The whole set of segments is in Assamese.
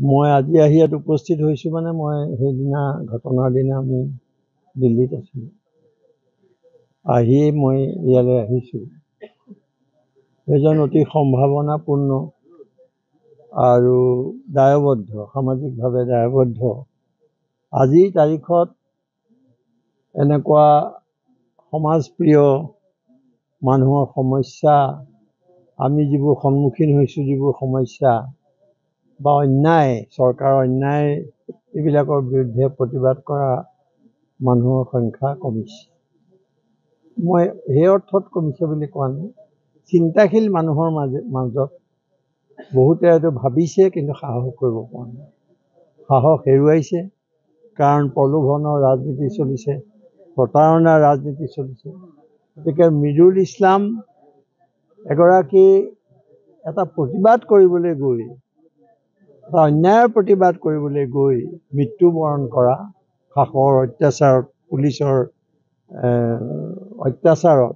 মই আজি আহি ইয়াত উপস্থিত হৈছোঁ মানে মই সেইদিনা ঘটনাৰ দিনা আমি দিল্লীত আছিলোঁ। আহি মই ইয়ালৈ আহিছোঁ। এজন অতি সম্ভাৱনাপূৰ্ণ আৰু দায়বদ্ধ, সামাজিকভাৱে দায়বদ্ধ, আজিৰ তাৰিখত এনেকুৱা সমাজপ্ৰিয় মানুহৰ সমস্যা, আমি যিবোৰ সন্মুখীন হৈছোঁ, যিবোৰ সমস্যা বা অন্যায়, চৰকাৰৰ অন্যায়, এইবিলাকৰ বিৰুদ্ধে প্ৰতিবাদ কৰা মানুহৰ সংখ্যা কমিছে। মই সেই অৰ্থত কমিছে বুলি কোৱা নাই, চিন্তাশীল মানুহৰ মাজত বহুতে হয়তো ভাবিছে কিন্তু সাহস কৰিব পৰা নাই, সাহস হেৰুৱাইছে। কাৰণ প্ৰলোভনৰ ৰাজনীতি চলিছে, প্ৰতাৰণাৰ ৰাজনীতি চলিছে। গতিকে মৃদুল ইছলাম এগৰাকী এটা প্ৰতিবাদ কৰিবলৈ গৈ, এটা অন্যায়ৰ প্ৰতিবাদ কৰিবলৈ গৈ মৃত্যুবৰণ কৰা, শাসকৰ অত্যাচাৰত, পুলিচৰ অত্যাচাৰত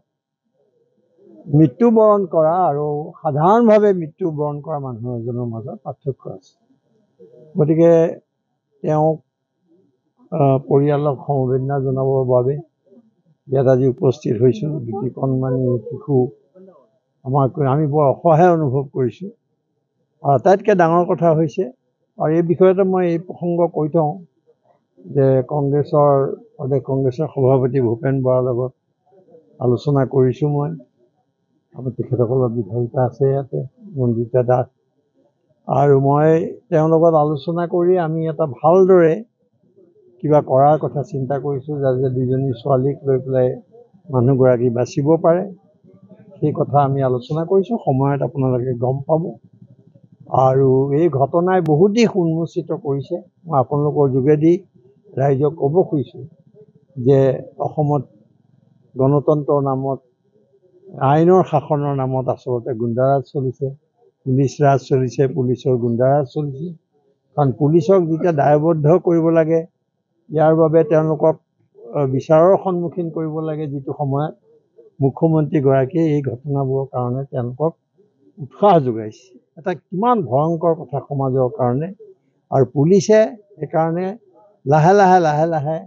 মৃত্যুবৰণ কৰা আৰু সাধাৰণভাৱে মৃত্যুবৰণ কৰা মানুহ এজনৰ মাজত পাৰ্থক্য আছে। গতিকে তেওঁক পৰিয়ালক সমবেদনা জনাবৰ বাবে ইয়াত আজি উপস্থিত হৈছোঁ। দুটি কণমানি শিশু আমি বৰ অসহায় অনুভৱ কৰিছোঁ। আৰু আটাইতকৈ ডাঙৰ কথা হৈছে, আৰু এই বিষয়তে মই এই প্ৰসংগ কৈ থওঁ যে প্ৰদেশ কংগ্ৰেছৰ সভাপতি ভূপেন বৰাৰ লগত আলোচনা কৰিছোঁ মই। আৰু তেখেতসকলৰ বিধায়িকা আছে ইয়াতে, মন্দিতা দাস, আৰু মই তেওঁৰ লগত আলোচনা কৰি আমি এটা ভালদৰে কিবা কৰাৰ কথা চিন্তা কৰিছোঁ, যাতে দুজনী ছোৱালীক লৈ পেলাই মানুহগৰাকী বাচিব পাৰে। সেই কথা আমি আলোচনা কৰিছোঁ, সময়ত আপোনালোকে গম পাব। আৰু এই ঘটনাই বহুত দিশ উন্মোচিত কৰিছে। মই আপোনালোকৰ যোগেদি ৰাইজক ক'ব খুজিছোঁ যে অসমত গণতন্ত্ৰৰ নামত, আইনৰ শাসনৰ নামত আচলতে গুণ্ডাৰাজ চলিছে, পুলিচ ৰাজ চলিছে, পুলিচৰ গুণ্ডাৰাজ চলিছে। কাৰণ পুলিচক যেতিয়া দায়বদ্ধ কৰিব লাগে, ইয়াৰ বাবে তেওঁলোকক বিচাৰৰ সন্মুখীন কৰিব লাগে, যিটো সময়ত মুখ্যমন্ত্ৰীগৰাকীয়ে এই ঘটনাবোৰৰ কাৰণে তেওঁলোকক উৎসাহ যোগাইছে। এটা কিমান ভয়ংকৰ কথা সমাজৰ কাৰণে। আৰু পুলিচে সেইকাৰণে লাহে লাহে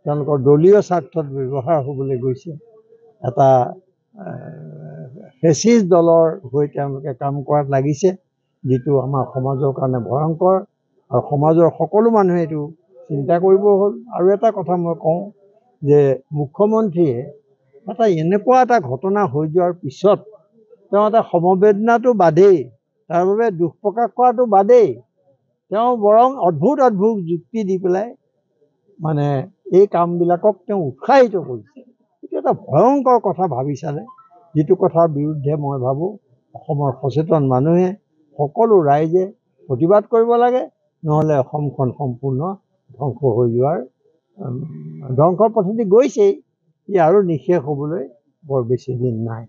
তেওঁলোকৰ দলীয় স্বাৰ্থত ব্যৱহাৰ হ'বলৈ গৈছে। এটা ফেচিষ্ট দলৰ হৈ তেওঁলোকে কাম কৰাত লাগিছে, যিটো আমাৰ সমাজৰ কাৰণে ভয়ংকৰ। আৰু সমাজৰ সকলো মানুহে এইটো চিন্তা কৰিব হ'ল। আৰু এটা কথা মই কওঁ যে মুখ্যমন্ত্ৰীয়ে এনেকুৱা এটা ঘটনা হৈ যোৱাৰ পিছত তেওঁ এটা সমবেদনাটো বাদেই, তাৰ বাবে দুখ প্ৰকাশ কৰাটো বাদেই, তেওঁ বৰং অদ্ভুত যুক্তি দি পেলাই মানে এই কামবিলাকক তেওঁ উৎসাহিত কৰিছে। এইটো এটা ভয়ংকৰ কথা ভাবি চালে, যিটো কথাৰ বিৰুদ্ধে মই ভাবোঁ অসমৰ সচেতন মানুহে, সকলো ৰাইজে প্ৰতিবাদ কৰিব লাগে, নহ'লে অসমখন সম্পূৰ্ণ ধ্বংস হৈ যোৱাৰ ধ্বংসৰ পথেদি গৈছেই, ই আৰু নিঃশেষ হ'বলৈ বৰ বেছি দিন নাই।